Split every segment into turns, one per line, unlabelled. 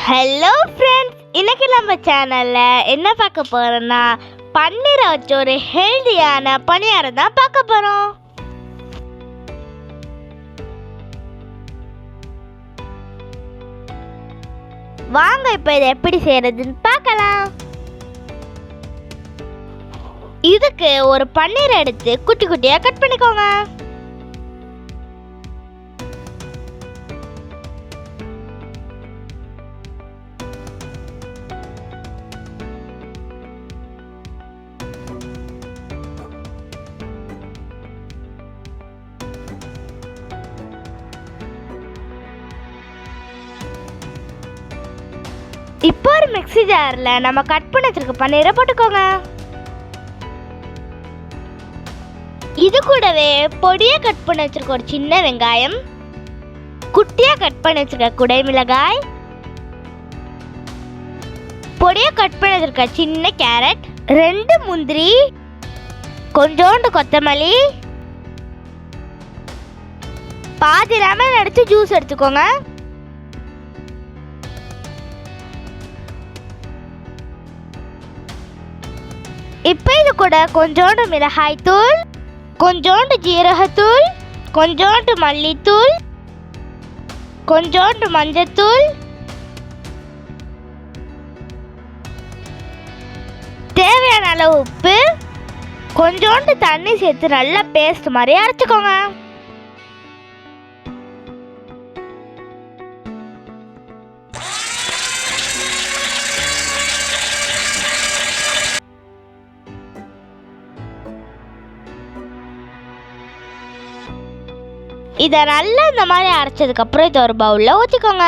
Hello friends, இன்னைக்கு நம்ம சேனலில் என்ன பார்க்க போகிறோன்னா பன்னீரை வச்சு ஒரு ஹெல்தியான பணியாரம் தான் பார்க்க போகிறோம். வாங்க இப்போ இதை எப்படி செய்யறதுன்னு பார்க்கலாம். இதுக்கு ஒரு பன்னீரை எடுத்து குட்டி குட்டியாக கட் பண்ணிக்கோங்க. இப்போ ஒரு மிக்ஸி ஜாரில் நம்ம கட் பண்ணி வச்சிருக்க பன்னீரை போட்டுக்கோங்க. இது கூடவே பொடியாக கட் பண்ணி வச்சிருக்க ஒரு சின்ன வெங்காயம், குட்டியாக கட் பண்ணி வச்சிருக்க குடை மிளகாய், பொடியாக கட் பண்ணி வச்சிருக்க சின்ன கேரட், 2 முந்திரி, கொஞ்சோண்டு கொத்தமல்லி, பாதி லெமன் எடுத்து ஜூஸ் எடுத்துக்கோங்க. இப்போ இது கூட கொஞ்சோண்டு மிளகாய் தூள், கொஞ்சோண்டு ஜீரகத்தூள், கொஞ்சோண்டு மல்லித்தூள், கொஞ்சோண்டு மஞ்சத்தூள், தேவையான அளவு உப்பு, கொஞ்சோண்டு தண்ணி சேர்த்து நல்லா பேஸ்ட் மாதிரி அரைச்சிக்கோங்க. இதை நல்லா இந்த மாதிரி அரைச்சதுக்கப்புறம் இதை ஒரு பவுலில் ஊற்றிக்கோங்க.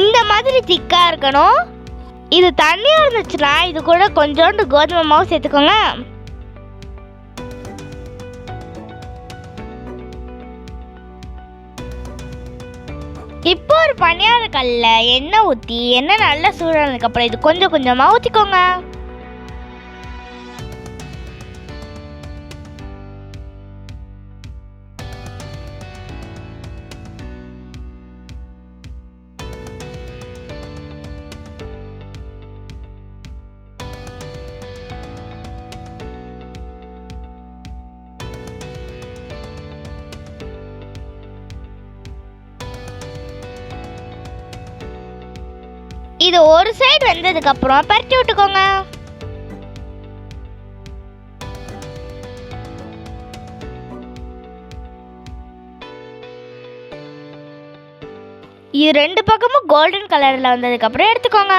இந்த மாதிரி திக்காக இருக்கணும். இது தண்ணியாக இருந்துச்சுன்னா இது கூட கொஞ்சோண்டு கோதுமை மாவு சேர்த்துக்கோங்க. இப்போ ஒரு பனியார கல்ல எண்ணெய் ஊற்றி எண்ணெய் நல்லா சூடானதுக்கப்புறம் இது கொஞ்சம் கொஞ்சமாக ஊற்றிக்கோங்க. இது ஒரு சைடு வெந்ததுக்கு அப்புறம் பரட்டி விட்டுக்கோங்க. இது 2 பக்கமும் கோல்டன் கலர்ல வந்ததுக்கு அப்புறம் எடுத்துக்கோங்க.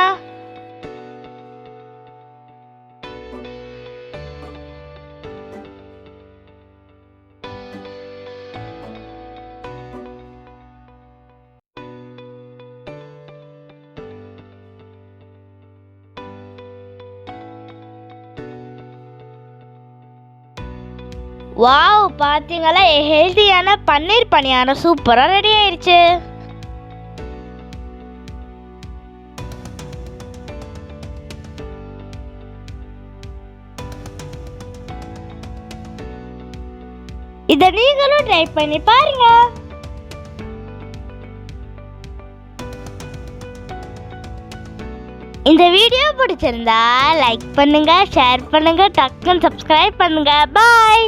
வாவ், பார்த்தீங்களா, ஹெல்தியான பன்னீர் பணியாரம் சூப்பராக ரெடி ஆயிடுச்சு. இதை நீங்களும் ட்ரை பண்ணி பாருங்க. இந்த வீடியோ பிடிச்சிருந்தா லைக் பண்ணுங்க, ஷேர் பண்ணுங்க, டக்குன்னு சப்ஸ்கிரைப் பண்ணுங்க. பாய்.